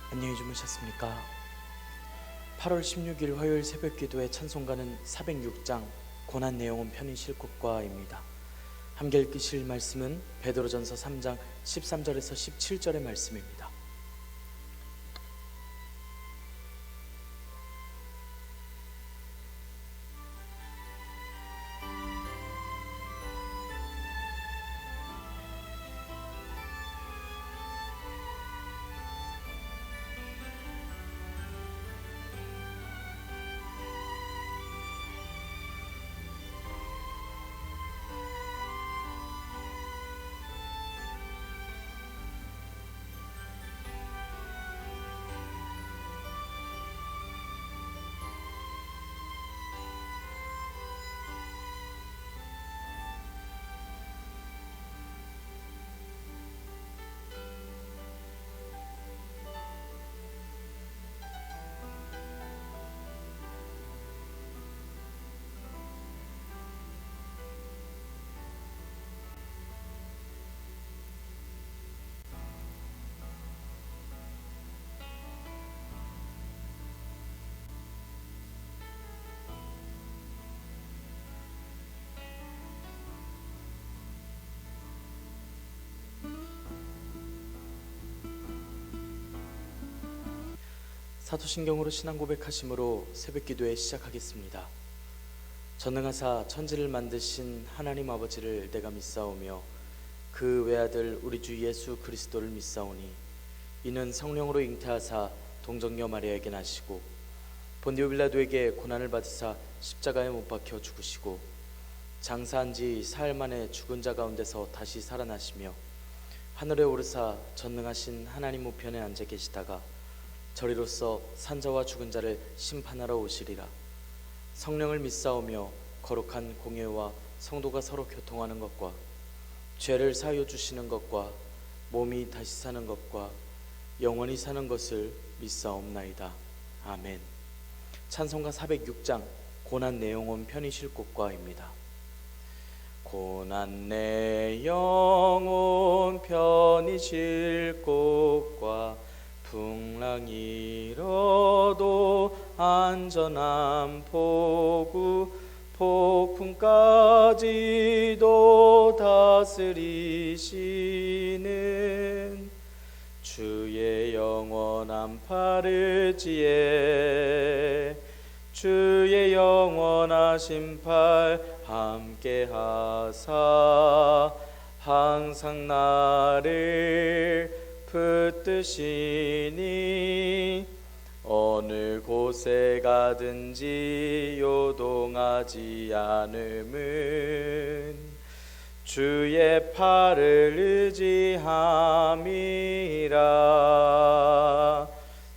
안녕히 주무셨습니까? 8월 16일 화요일 새벽기도의 찬송가는 406장 고난 내용은 편히 쉴 곳과입니다. 함께 읽으실 말씀은 베드로전서 3장 13절에서 17절의 말씀입니다. 사도신경으로 신앙 고백하심으로 새벽기도에 시작하겠습니다. 전능하사 천지를 만드신 하나님 아버지를 내가 믿사오며 그 외아들 우리 주 예수 그리스도를 믿사오니 이는 성령으로 잉태하사 동정녀 마리아에게 나시고 본디오 빌라도에게 고난을 받으사 십자가에 못 박혀 죽으시고 장사한 지 사흘 만에 죽은 자 가운데서 다시 살아나시며 하늘에 오르사 전능하신 하나님 우편에 앉아 계시다가 저리로서 산자와 죽은 자를 심판하러 오시리라. 성령을 믿사오며 거룩한 공예와 성도가 서로 교통하는 것과 죄를 사하여 주시는 것과 몸이 다시 사는 것과 영원히 사는 것을 믿사옵나이다. 아멘. 찬송가 406장 고난 내 영혼 편히 쉴 곳과입니다. 고난 내 영혼 편히 쉴 곳과 풍랑이 일어도 안전한 포구 폭풍까지도 다스리시는 주의 영원한 팔을지에 주의 영원하신 팔 함께하사 항상 나를 붙드시니 어느 곳에 가든지 요동하지 않음은 주의 팔을 의지함이라.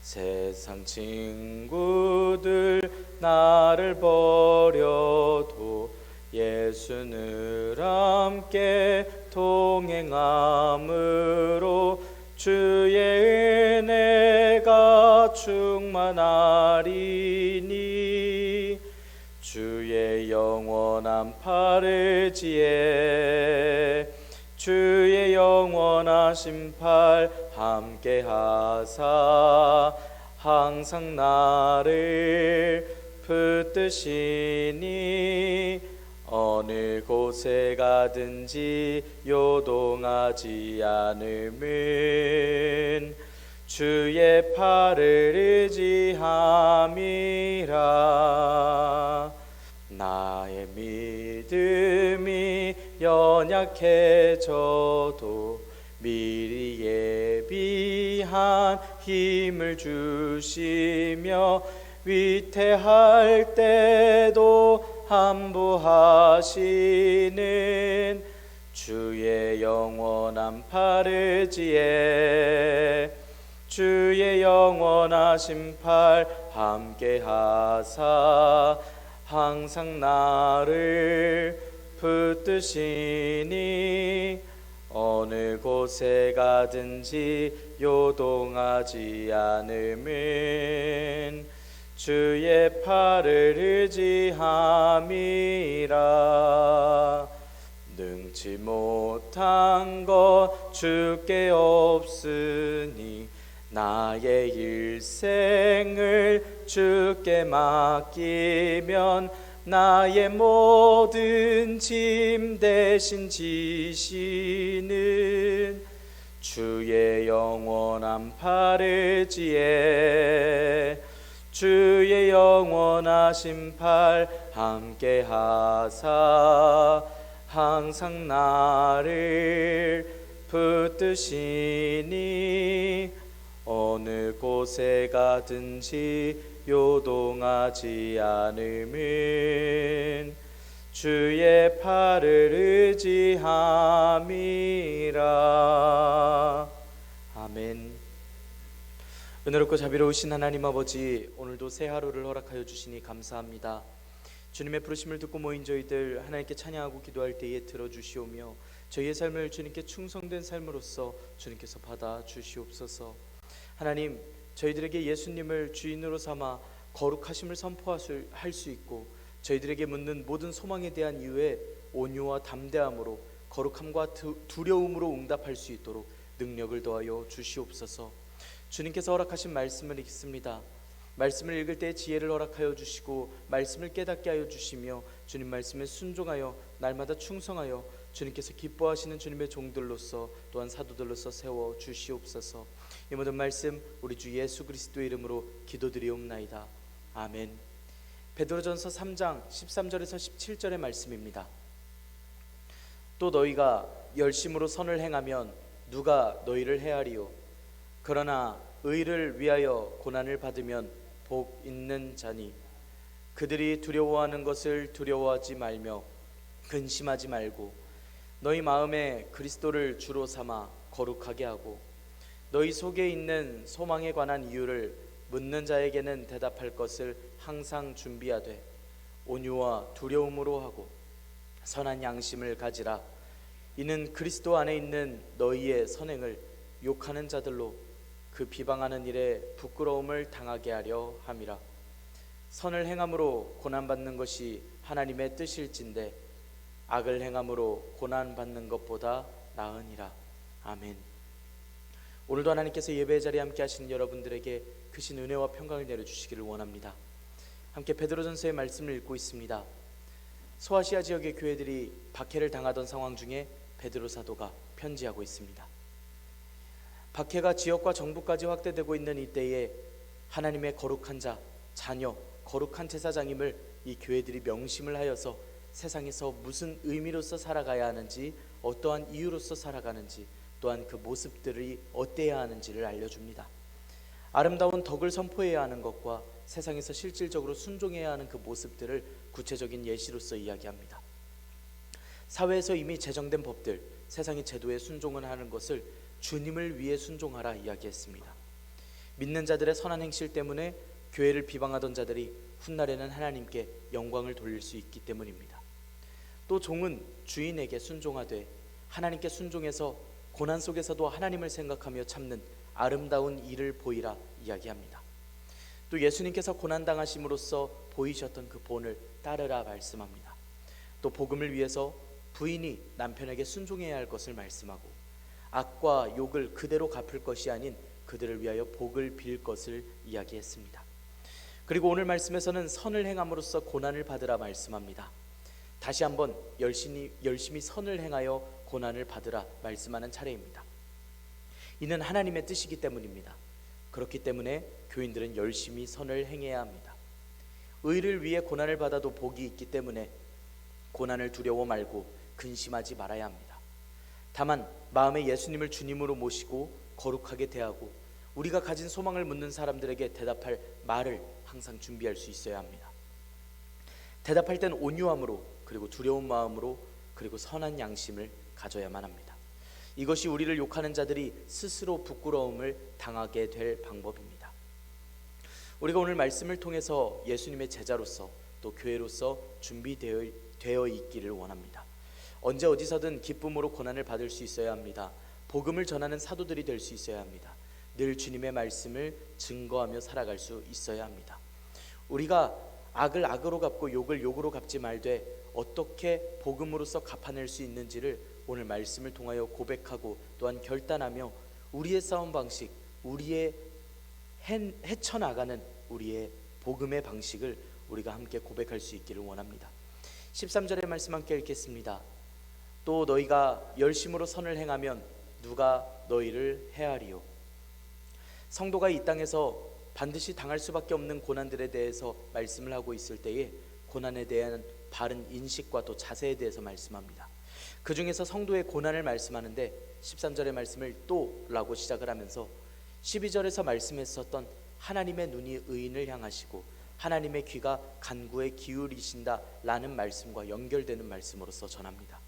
세상 친구들 나를 버려도 예수를 함께 동행함으로 주의 은혜가 충만하리니 주의 영원한 팔을지에 주의 영원하신 팔 함께하사 항상 나를 붙드시니 어느 곳에 가든지 요동하지 않음은 주의 팔을 의지함이라. 나의 믿음이 연약해져도 미리 예비한 힘을 주시며 위태할 때도 함부하시는 주의 영원한 팔을지에 주의 영원하신 팔 함께하사 항상 나를 붙드시니 어느 곳에 가든지 요동하지 않음은 주의 팔을 의지함이라. 능치 못한 것 주께 없으니 나의 일생을 주께 맡기면 나의 모든 짐 대신 지시는 주의 영원한 팔을지에 주의 영원하신 팔 함께 하사 항상 나를 붙드시니 어느 곳에 가든지 요동하지 않음은 주의 팔을 의지함이라. 아멘. 은혜롭고 자비로우신 하나님 아버지, 오늘도 새 하루를 허락하여 주시니 감사합니다. 주님의 부르심을 듣고 모인 저희들 하나님께 찬양하고 기도할 때에 들어주시오며 저희의 삶을 주님께 충성된 삶으로서 주님께서 받아 주시옵소서. 하나님, 저희들에게 예수님을 주인으로 삼아 거룩하심을 선포할 수 있고 저희들에게 묻는 모든 소망에 대한 이유에 온유와 담대함으로 거룩함과 두려움으로 응답할 수 있도록 능력을 더하여 주시옵소서. 주님께서 허락하신 말씀을 읽습니다. 말씀을 읽을 때 지혜를 허락하여 주시고 말씀을 깨닫게 하여 주시며 주님 말씀에 순종하여 날마다 충성하여 주님께서 기뻐하시는 주님의 종들로서 또한 사도들로서 세워 주시옵소서. 이 모든 말씀 우리 주 예수 그리스도의 이름으로 기도드리옵나이다. 아멘. 베드로전서 3장 13절에서 17절의 말씀입니다. 또 너희가 열심으로 선을 행하면 누가 너희를 해하리요? 그러나 의를 위하여 고난을 받으면 복 있는 자니 그들이 두려워하는 것을 두려워하지 말며 근심하지 말고 너희 마음에 그리스도를 주로 삼아 거룩하게 하고 너희 속에 있는 소망에 관한 이유를 묻는 자에게는 대답할 것을 항상 준비하되 온유와 두려움으로 하고 선한 양심을 가지라. 이는 그리스도 안에 있는 너희의 선행을 욕하는 자들로 그 비방하는 일에 부끄러움을 당하게 하려 함이라. 선을 행함으로 고난받는 것이 하나님의 뜻일진데 악을 행함으로 고난받는 것보다 나으니라. 아멘. 오늘도 하나님께서 예배의 자리에 함께 하시는 여러분들에게 크신 은혜와 평강을 내려주시기를 원합니다. 함께 베드로전서의 말씀을 읽고 있습니다. 소아시아 지역의 교회들이 박해를 당하던 상황 중에 베드로 사도가 편지하고 있습니다. 박해가 지역과 정부까지 확대되고 있는 이때에 하나님의 거룩한 자, 자녀, 거룩한 제사장임을 이 교회들이 명심을 하여서 세상에서 무슨 의미로서 살아가야 하는지, 어떠한 이유로서 살아가는지, 또한 그 모습들이 어때야 하는지를 알려줍니다. 아름다운 덕을 선포해야 하는 것과 세상에서 실질적으로 순종해야 하는 그 모습들을 구체적인 예시로서 이야기합니다. 사회에서 이미 제정된 법들, 세상의 제도에 순종을 하는 것을 주님을 위해 순종하라 이야기했습니다. 믿는 자들의 선한 행실 때문에 교회를 비방하던 자들이 훗날에는 하나님께 영광을 돌릴 수 있기 때문입니다. 또 종은 주인에게 순종하되 하나님께 순종해서 고난 속에서도 하나님을 생각하며 참는 아름다운 일을 보이라 이야기합니다. 또 예수님께서 고난당하심으로써 보이셨던 그 본을 따르라 말씀합니다. 또 복음을 위해서 부인이 남편에게 순종해야 할 것을 말씀하고 악과 욕을 그대로 갚을 것이 아닌 그들을 위하여 복을 빌 것을 이야기했습니다. 그리고 오늘 말씀에서는 선을 행함으로써 고난을 받으라 말씀합니다. 다시 한번 열심히 선을 행하여 고난을 받으라 말씀하는 차례입니다. 이는 하나님의 뜻이기 때문입니다. 그렇기 때문에 교인들은 열심히 선을 행해야 합니다. 의를 위해 고난을 받아도 복이 있기 때문에 고난을 두려워 말고 근심하지 말아야 합니다. 다만 마음에 예수님을 주님으로 모시고 거룩하게 대하고 우리가 가진 소망을 묻는 사람들에게 대답할 말을 항상 준비할 수 있어야 합니다. 대답할 땐 온유함으로, 그리고 두려운 마음으로, 그리고 선한 양심을 가져야만 합니다. 이것이 우리를 욕하는 자들이 스스로 부끄러움을 당하게 될 방법입니다. 우리가 오늘 말씀을 통해서 예수님의 제자로서 또 교회로서 준비되어 있기를 원합니다. 언제 어디서든 기쁨으로 고난을 받을 수 있어야 합니다. 복음을 전하는 사도들이 될 수 있어야 합니다. 늘 주님의 말씀을 증거하며 살아갈 수 있어야 합니다. 우리가 악을 악으로 갚고 욕을 욕으로 갚지 말되 어떻게 복음으로써 갚아낼 수 있는지를 오늘 말씀을 통하여 고백하고 또한 결단하며 우리의 싸움 방식, 우리의 헤쳐나가는 우리의 복음의 방식을 우리가 함께 고백할 수 있기를 원합니다. 13절의 말씀 함께 읽겠습니다. 또 너희가 열심으로 선을 행하면 누가 너희를 해하리요. 성도가 이 땅에서 반드시 당할 수밖에 없는 고난들에 대해서 말씀을 하고 있을 때에 고난에 대한 바른 인식과 또 자세에 대해서 말씀합니다. 그 중에서 성도의 고난을 말씀하는데 13절의 말씀을 또 라고 시작을 하면서 12절에서 말씀했었던 하나님의 눈이 의인을 향하시고 하나님의 귀가 간구에 기울이신다 라는 말씀과 연결되는 말씀으로서 전합니다.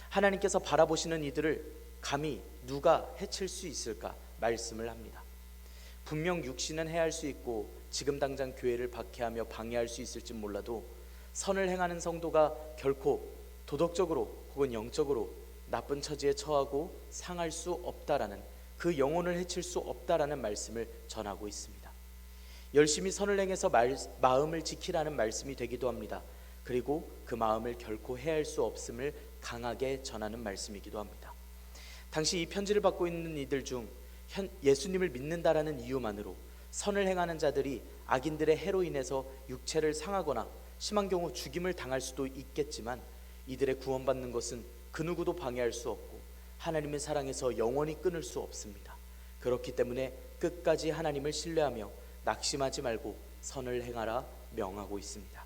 하나님께서 바라보시는 이들을 감히 누가 해칠 수 있을까 말씀을 합니다. 분명 육신은 해할 수 있고 지금 당장 교회를 박해하며 방해할 수 있을지 몰라도 선을 행하는 성도가 결코 도덕적으로 혹은 영적으로 나쁜 처지에 처하고 상할 수 없다라는, 그 영혼을 해칠 수 없다라는 말씀을 전하고 있습니다. 열심히 선을 행해서 마음을 지키라는 말씀이 되기도 합니다. 그리고 그 마음을 결코 해할 수 없음을 강하게 전하는 말씀이기도 합니다. 당시 이 편지를 받고 있는 이들 중 예수님을 믿는다라는 이유만으로 선을 행하는 자들이 악인들의 해로 인해서 육체를 상하거나 심한 경우 죽임을 당할 수도 있겠지만 이들의 구원받는 것은 그 누구도 방해할 수 없고 하나님의 사랑에서 영원히 끊을 수 없습니다. 그렇기 때문에 끝까지 하나님을 신뢰하며 낙심하지 말고 선을 행하라 명하고 있습니다.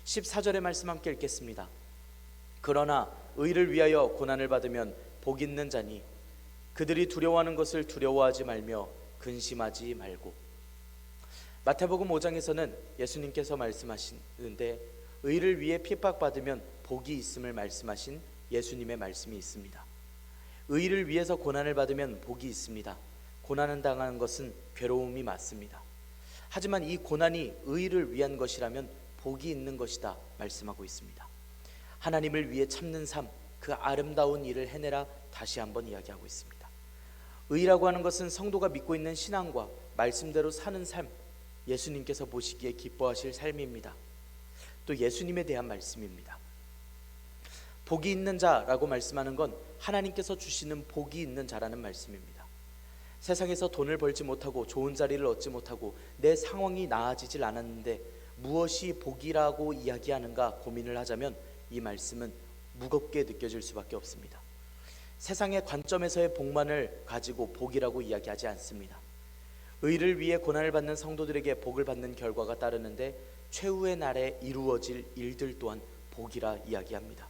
14절의 말씀 함께 읽겠습니다. 그러나 의를 위하여 고난을 받으면 복 있는 자니 그들이 두려워하는 것을 두려워하지 말며 근심하지 말고. 마태복음 5장에서는 예수님께서 말씀하시는데 의를 위해 핍박받으면 복이 있음을 말씀하신 예수님의 말씀이 있습니다. 의를 위해서 고난을 받으면 복이 있습니다. 고난을 당하는 것은 괴로움이 맞습니다. 하지만 이 고난이 의를 위한 것이라면 복이 있는 것이다 말씀하고 있습니다. 하나님을 위해 참는 삶, 그 아름다운 일을 해내라 다시 한번 이야기하고 있습니다. 의라고 하는 것은 성도가 믿고 있는 신앙과 말씀대로 사는 삶, 예수님께서 보시기에 기뻐하실 삶입니다. 또 예수님에 대한 말씀입니다. 복이 있는 자라고 말씀하는 건 하나님께서 주시는 복이 있는 자라는 말씀입니다. 세상에서 돈을 벌지 못하고 좋은 자리를 얻지 못하고 내 상황이 나아지질 않았는데 무엇이 복이라고 이야기하는가 고민을 하자면 이 말씀은 무겁게 느껴질 수밖에 없습니다. 세상의 관점에서의 복만을 가지고 복이라고 이야기하지 않습니다. 의를 위해 고난을 받는 성도들에게 복을 받는 결과가 따르는데 최후의 날에 이루어질 일들 또한 복이라 이야기합니다.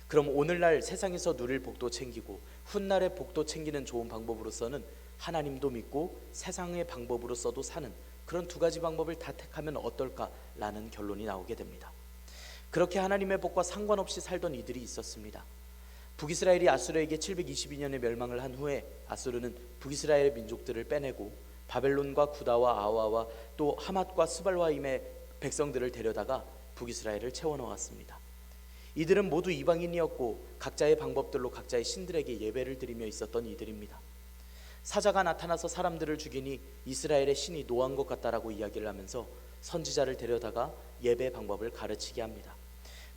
그럼 오늘날 세상에서 누릴 복도 챙기고 훗날의 복도 챙기는 좋은 방법으로서는 하나님도 믿고 세상의 방법으로서도 사는 그런 두 가지 방법을 다 택하면 어떨까라는 결론이 나오게 됩니다. 그렇게 하나님의 복과 상관없이 살던 이들이 있었습니다. 북이스라엘이 아수르에게 722년의 멸망을 한 후에 아수르는 북이스라엘의 민족들을 빼내고 바벨론과 구다와 아와와 또 하맛과 스발와임의 백성들을 데려다가 북이스라엘을 채워넣었습니다. 이들은 모두 이방인이었고 각자의 방법들로 각자의 신들에게 예배를 드리며 있었던 이들입니다. 사자가 나타나서 사람들을 죽이니 이스라엘의 신이 노한 것 같다라고 이야기를 하면서 선지자를 데려다가 예배 방법을 가르치게 합니다.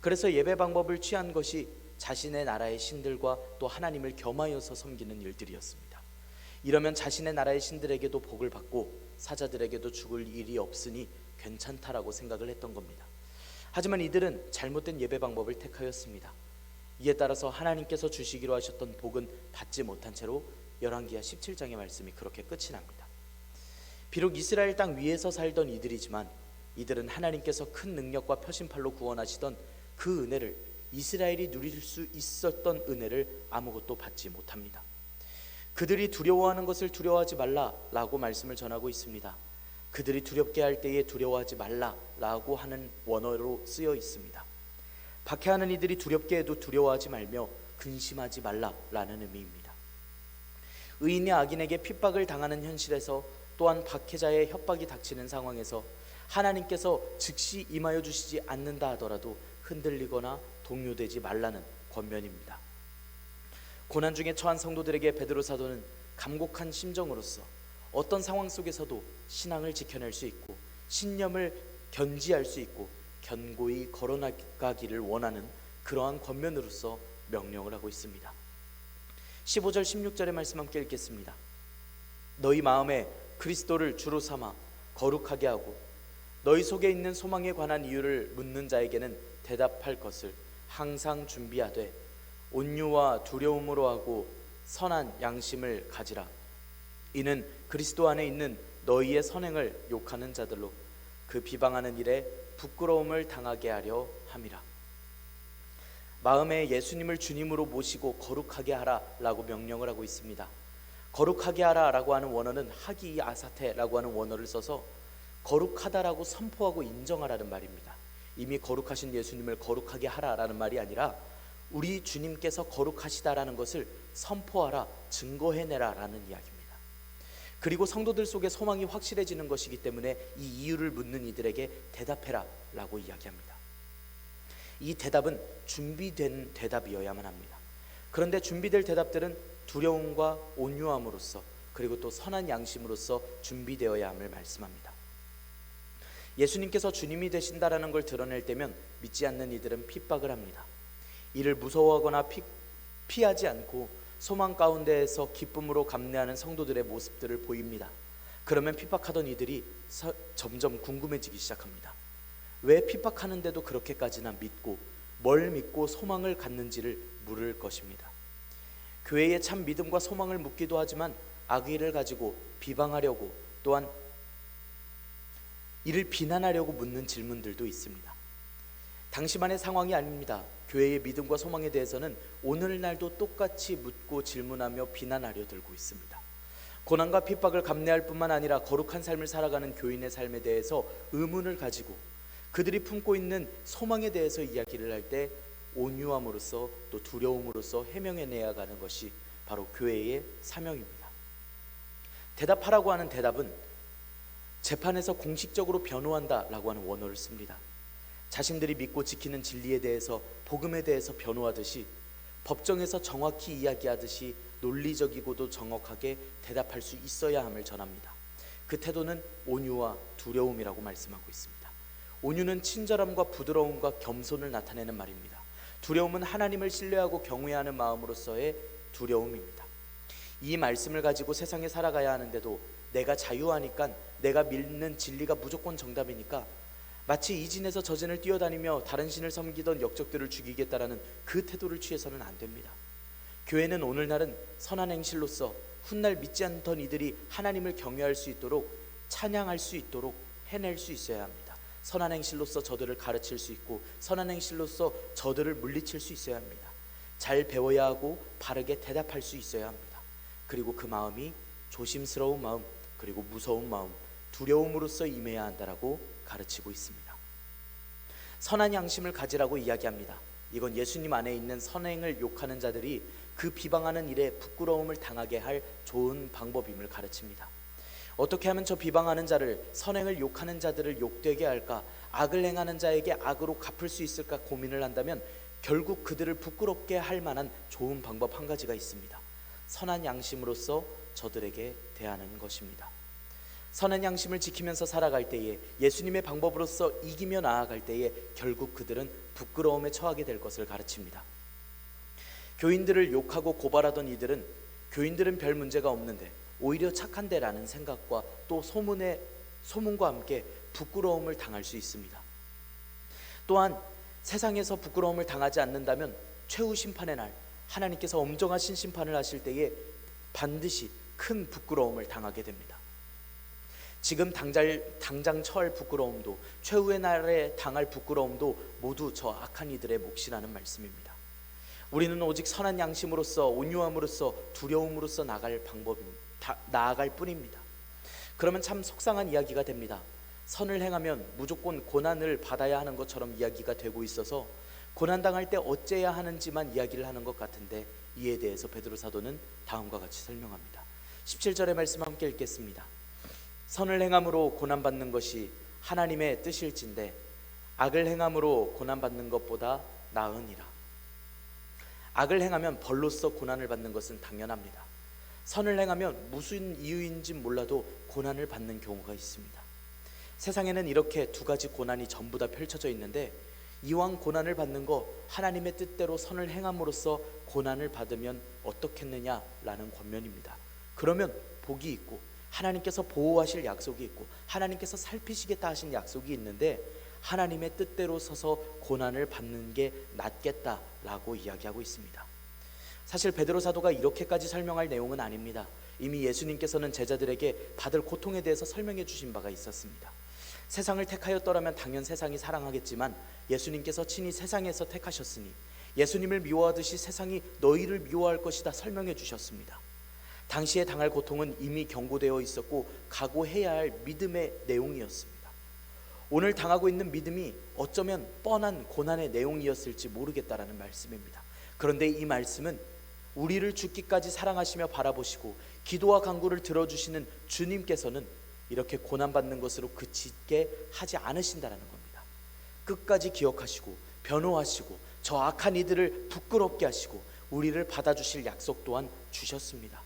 그래서 예배 방법을 취한 것이 자신의 나라의 신들과 또 하나님을 겸하여서 섬기는 일들이었습니다. 이러면 자신의 나라의 신들에게도 복을 받고 사자들에게도 죽을 일이 없으니 괜찮다라고 생각을 했던 겁니다. 하지만 이들은 잘못된 예배 방법을 택하였습니다. 이에 따라서 하나님께서 주시기로 하셨던 복은 받지 못한 채로 열왕기하 17장의 말씀이 그렇게 끝이 납니다. 비록 이스라엘 땅 위에서 살던 이들이지만 이들은 하나님께서 큰 능력과 표심팔로 구원하시던 그 은혜를, 이스라엘이 누릴 수 있었던 은혜를 아무것도 받지 못합니다. 그들이 두려워하는 것을 두려워하지 말라라고 말씀을 전하고 있습니다. 그들이 두렵게 할 때에 두려워하지 말라라고 하는 원어로 쓰여 있습니다. 박해하는 이들이 두렵게 해도 두려워하지 말며 근심하지 말라라는 의미입니다. 의인이 악인에게 핍박을 당하는 현실에서 또한 박해자의 협박이 닥치는 상황에서 하나님께서 즉시 임하여 주시지 않는다 하더라도 흔들리거나 동요되지 말라는 권면입니다. 고난 중에 처한 성도들에게 베드로 사도는 감곡한 심정으로서 어떤 상황 속에서도 신앙을 지켜낼 수 있고 신념을 견지할 수 있고 견고히 걸어나가기를 원하는 그러한 권면으로서 명령을 하고 있습니다. 15절 16절의 말씀 함께 읽겠습니다. 너희 마음에 그리스도를 주로 삼아 거룩하게 하고 너희 속에 있는 소망에 관한 이유를 묻는 자에게는 대답할 것을 항상 준비하되 온유와 두려움으로 하고 선한 양심을 가지라. 이는 그리스도 안에 있는 너희의 선행을 욕하는 자들로 그 비방하는 일에 부끄러움을 당하게 하려 함이라. 마음에 예수님을 주님으로 모시고 거룩하게 하라라고 명령을 하고 있습니다. 거룩하게 하라라고 하는 원어는 하기 아사테라고 하는 원어를 써서 거룩하다라고 선포하고 인정하라는 말입니다. 이미 거룩하신 예수님을 거룩하게 하라라는 말이 아니라 우리 주님께서 거룩하시다라는 것을 선포하라, 증거해내라라는 이야기입니다. 그리고 성도들 속에 소망이 확실해지는 것이기 때문에 이 이유를 묻는 이들에게 대답해라라고 이야기합니다. 이 대답은 준비된 대답이어야만 합니다. 그런데 준비될 대답들은 두려움과 온유함으로써 그리고 또 선한 양심으로써 준비되어야 함을 말씀합니다. 예수님께서 주님이 되신다라는 걸 드러낼 때면 믿지 않는 이들은 핍박을 합니다. 이를 무서워하거나 피하지 않고 소망 가운데에서 기쁨으로 감내하는 성도들의 모습들을 보입니다. 그러면 핍박하던 이들이 점점 궁금해지기 시작합니다. 왜 핍박하는데도 그렇게까지나 믿고 뭘 믿고 소망을 갖는지를 물을 것입니다. 교회에 참 믿음과 소망을 묻기도 하지만 악의를 가지고 비방하려고 또한 이를 비난하려고 묻는 질문들도 있습니다. 당시만의 상황이 아닙니다. 교회의 믿음과 소망에 대해서는 오늘날도 똑같이 묻고 질문하며 비난하려 들고 있습니다. 고난과 핍박을 감내할 뿐만 아니라 거룩한 삶을 살아가는 교인의 삶에 대해서 의문을 가지고 그들이 품고 있는 소망에 대해서 이야기를 할 때 온유함으로써 또 두려움으로써 해명해내야 하는 것이 바로 교회의 사명입니다. 대답하라고 하는 대답은 재판에서 공식적으로 변호한다라고 하는 원어를 씁니다. 자신들이 믿고 지키는 진리에 대해서, 복음에 대해서 변호하듯이 법정에서 정확히 이야기하듯이 논리적이고도 정확하게 대답할 수 있어야 함을 전합니다. 그 태도는 온유와 두려움이라고 말씀하고 있습니다. 온유는 친절함과 부드러움과 겸손을 나타내는 말입니다. 두려움은 하나님을 신뢰하고 경외하는 마음으로서의 두려움입니다. 이 말씀을 가지고 세상에 살아가야 하는데도 내가 자유하니까, 내가 믿는 진리가 무조건 정답이니까 마치 이 진에서 저 진을 뛰어다니며 다른 신을 섬기던 역적들을 죽이겠다라는 그 태도를 취해서는 안 됩니다. 교회는 오늘날은 선한 행실로서 훗날 믿지 않던 이들이 하나님을 경외할 수 있도록, 찬양할 수 있도록 해낼 수 있어야 합니다. 선한 행실로서 저들을 가르칠 수 있고 선한 행실로서 저들을 물리칠 수 있어야 합니다. 잘 배워야 하고 바르게 대답할 수 있어야 합니다. 그리고 그 마음이 조심스러운 마음, 그리고 무서운 마음, 두려움으로써 임해야 한다라고 가르치고 있습니다. 선한 양심을 가지라고 이야기합니다. 이건 예수님 안에 있는 선행을 욕하는 자들이 그 비방하는 일에 부끄러움을 당하게 할 좋은 방법임을 가르칩니다. 어떻게 하면 저 비방하는 자를, 선행을 욕하는 자들을 욕되게 할까, 악을 행하는 자에게 악으로 갚을 수 있을까 고민을 한다면 결국 그들을 부끄럽게 할 만한 좋은 방법 한 가지가 있습니다. 선한 양심으로서 저들에게 대하는 것입니다. 선한 양심을 지키면서 살아갈 때에, 예수님의 방법으로서 이기며 나아갈 때에 결국 그들은 부끄러움에 처하게 될 것을 가르칩니다. 교인들을 욕하고 고발하던 이들은 교인들은 별 문제가 없는데 오히려 착한데라는 생각과 또 소문과 함께 부끄러움을 당할 수 있습니다. 또한 세상에서 부끄러움을 당하지 않는다면 최후 심판의 날 하나님께서 엄정하신 심판을 하실 때에 반드시 큰 부끄러움을 당하게 됩니다. 지금 당장 처할 부끄러움도, 최후의 날에 당할 부끄러움도 모두 저 악한 이들의 몫이라는 말씀입니다. 우리는 오직 선한 양심으로서, 온유함으로써, 두려움으로써 나아갈 뿐입니다. 그러면 참 속상한 이야기가 됩니다. 선을 행하면 무조건 고난을 받아야 하는 것처럼 이야기가 되고 있어서 고난당할 때 어째야 하는지만 이야기를 하는 것 같은데, 이에 대해서 베드로 사도는 다음과 같이 설명합니다. 17절의 말씀 함께 읽겠습니다. 선을 행함으로 고난받는 것이 하나님의 뜻일진데 악을 행함으로 고난받는 것보다 나으니라. 악을 행하면 벌로써 고난을 받는 것은 당연합니다. 선을 행하면 무슨 이유인지 몰라도 고난을 받는 경우가 있습니다. 세상에는 이렇게 두 가지 고난이 전부 다 펼쳐져 있는데, 이왕 고난을 받는 거 하나님의 뜻대로 선을 행함으로써 고난을 받으면 어떻겠느냐라는 권면입니다. 그러면 복이 있고 하나님께서 보호하실 약속이 있고 하나님께서 살피시겠다 하신 약속이 있는데 하나님의 뜻대로 서서 고난을 받는 게 낫겠다라고 이야기하고 있습니다. 사실 베드로 사도가 이렇게까지 설명할 내용은 아닙니다. 이미 예수님께서는 제자들에게 받을 고통에 대해서 설명해 주신 바가 있었습니다. 세상을 택하였더라면 당연 세상이 사랑하겠지만 예수님께서 친히 세상에서 택하셨으니 예수님을 미워하듯이 세상이 너희를 미워할 것이다 설명해 주셨습니다. 당시에 당할 고통은 이미 경고되어 있었고 각오해야 할 믿음의 내용이었습니다. 오늘 당하고 있는 믿음이 어쩌면 뻔한 고난의 내용이었을지 모르겠다라는 말씀입니다. 그런데 이 말씀은 우리를 죽기까지 사랑하시며 바라보시고 기도와 간구를 들어주시는 주님께서는 이렇게 고난받는 것으로 그치게 하지 않으신다는 겁니다. 끝까지 기억하시고 변호하시고 저 악한 이들을 부끄럽게 하시고 우리를 받아주실 약속 또한 주셨습니다.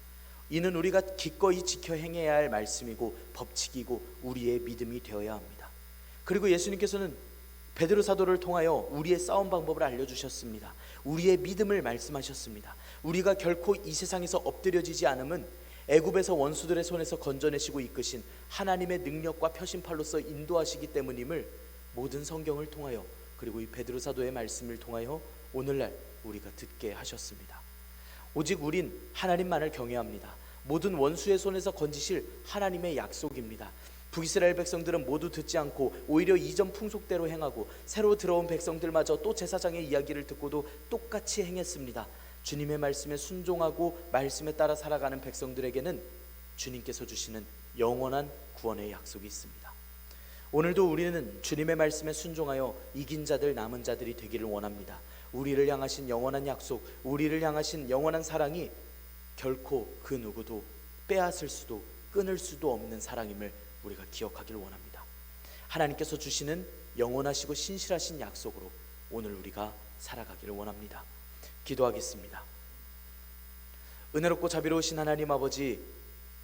이는 우리가 기꺼이 지켜 행해야 할 말씀이고 법칙이고 우리의 믿음이 되어야 합니다. 그리고 예수님께서는 베드로 사도를 통하여 우리의 싸움 방법을 알려주셨습니다. 우리의 믿음을 말씀하셨습니다. 우리가 결코 이 세상에서 엎드려지지 않음은 애굽에서 원수들의 손에서 건져내시고 이끄신 하나님의 능력과 표심팔로서 인도하시기 때문임을 모든 성경을 통하여 그리고 이 베드로 사도의 말씀을 통하여 오늘날 우리가 듣게 하셨습니다. 오직 우린 하나님만을 경외합니다. 모든 원수의 손에서 건지실 하나님의 약속입니다. 북이스라엘 백성들은 모두 듣지 않고 오히려 이전 풍속대로 행하고 새로 들어온 백성들마저 또 제사장의 이야기를 듣고도 똑같이 행했습니다. 주님의 말씀에 순종하고 말씀에 따라 살아가는 백성들에게는 주님께서 주시는 영원한 구원의 약속이 있습니다. 오늘도 우리는 주님의 말씀에 순종하여 이긴 자들 남은 자들이 되기를 원합니다. 우리를 향하신 영원한 약속, 우리를 향하신 영원한 사랑이 결코 그 누구도 빼앗을 수도 끊을 수도 없는 사랑임을 우리가 기억하기를 원합니다. 하나님께서 주시는 영원하시고 신실하신 약속으로 오늘 우리가 살아가기를 원합니다. 기도하겠습니다. 은혜롭고 자비로우신 하나님 아버지,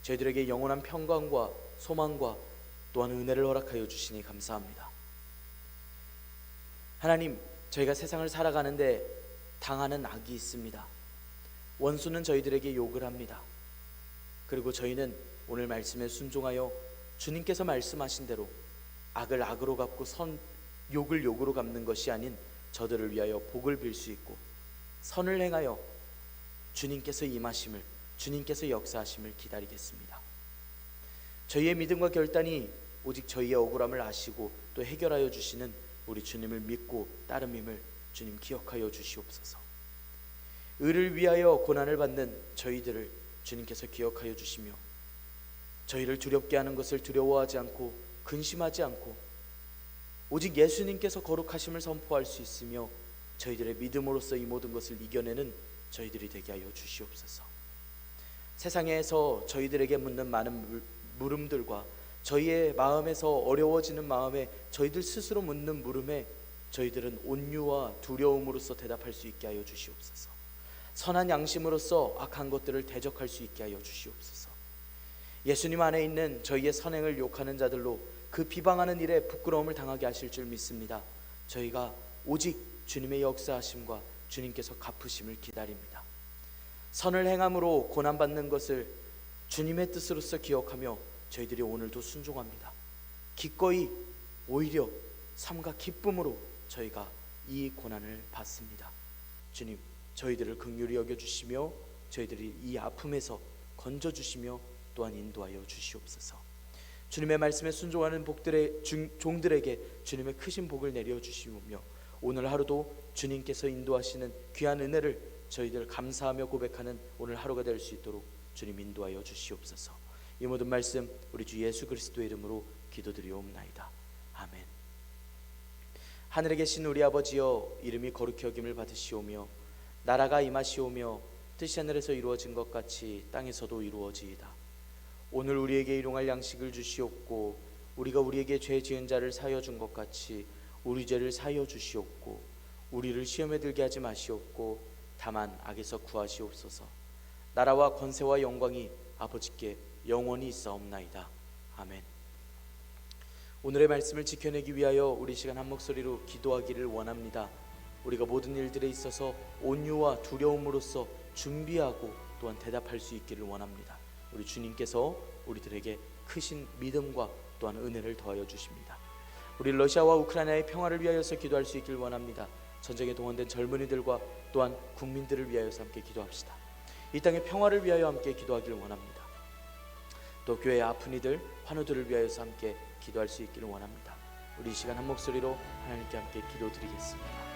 저희들에게 영원한 평강과 소망과 또한 은혜를 허락하여 주시니 감사합니다. 하나님, 저희가 세상을 살아가는데 당하는 악이 있습니다. 원수는 저희들에게 욕을 합니다. 그리고 저희는 오늘 말씀에 순종하여 주님께서 말씀하신 대로 악을 악으로 갚고 욕을 욕으로 갚는 것이 아닌 저들을 위하여 복을 빌 수 있고 선을 행하여 주님께서 임하심을, 주님께서 역사하심을 기다리겠습니다. 저희의 믿음과 결단이 오직 저희의 억울함을 아시고 또 해결하여 주시는 우리 주님을 믿고 따름임을 주님 기억하여 주시옵소서. 의를 위하여 고난을 받는 저희들을 주님께서 기억하여 주시며 저희를 두렵게 하는 것을 두려워하지 않고 근심하지 않고 오직 예수님께서 거룩하심을 선포할 수 있으며 저희들의 믿음으로써 이 모든 것을 이겨내는 저희들이 되게 하여 주시옵소서. 세상에서 저희들에게 묻는 많은 물음들과 저희의 마음에서 어려워지는 마음에 저희들 스스로 묻는 물음에 저희들은 온유와 두려움으로써 대답할 수 있게 하여 주시옵소서. 선한 양심으로써 악한 것들을 대적할 수 있게 하여 주시옵소서. 예수님 안에 있는 저희의 선행을 욕하는 자들로 그 비방하는 일에 부끄러움을 당하게 하실 줄 믿습니다. 저희가 오직 주님의 역사하심과 주님께서 갚으심을 기다립니다. 선을 행함으로 고난받는 것을 주님의 뜻으로서 기억하며 저희들이 오늘도 순종합니다. 기꺼이 오히려 삶과 기쁨으로 저희가 이 고난을 받습니다. 주님, 저희들을 긍휼히 여겨주시며 저희들이 이 아픔에서 건져주시며 또한 인도하여 주시옵소서. 주님의 말씀에 순종하는 종들에게 주님의 크신 복을 내려주시며 오늘 하루도 주님께서 인도하시는 귀한 은혜를 저희들 감사하며 고백하는 오늘 하루가 될 수 있도록 주님 인도하여 주시옵소서. 이 모든 말씀 우리 주 예수 그리스도의 이름으로 기도드리옵나이다. 아멘. 하늘에 계신 우리 아버지여, 이름이 거룩히 여김을 받으시오며 나라가 임하시오며 뜻이 하늘에서 이루어진 것 같이 땅에서도 이루어지이다. 오늘 우리에게 일용할 양식을 주시옵고 우리가 우리에게 죄 지은 자를 사하여 준 것 같이 우리 죄를 사하여 주시옵고 우리를 시험에 들게 하지 마시옵고 다만 악에서 구하시옵소서. 나라와 권세와 영광이 아버지께 영원히 있사옵나이다. 아멘. 오늘의 말씀을 지켜내기 위하여 우리 시간 한 목소리로 기도하기를 원합니다. 우리가 모든 일들에 있어서 온유와 두려움으로써 준비하고 또한 대답할 수 있기를 원합니다. 우리 주님께서 우리들에게 크신 믿음과 또한 은혜를 더하여 주십니다. 우리 러시아와 우크라이나의 평화를 위하여서 기도할 수 있길 원합니다. 전쟁에 동원된 젊은이들과 또한 국민들을 위하여서 함께 기도합시다. 이 땅의 평화를 위하여 함께 기도하길 원합니다. 또 교회의 아픈 이들, 환우들을 위하여서 함께 기도할 수 있기를 원합니다. 우리 이 시간 한 목소리로 하나님께 함께 기도드리겠습니다.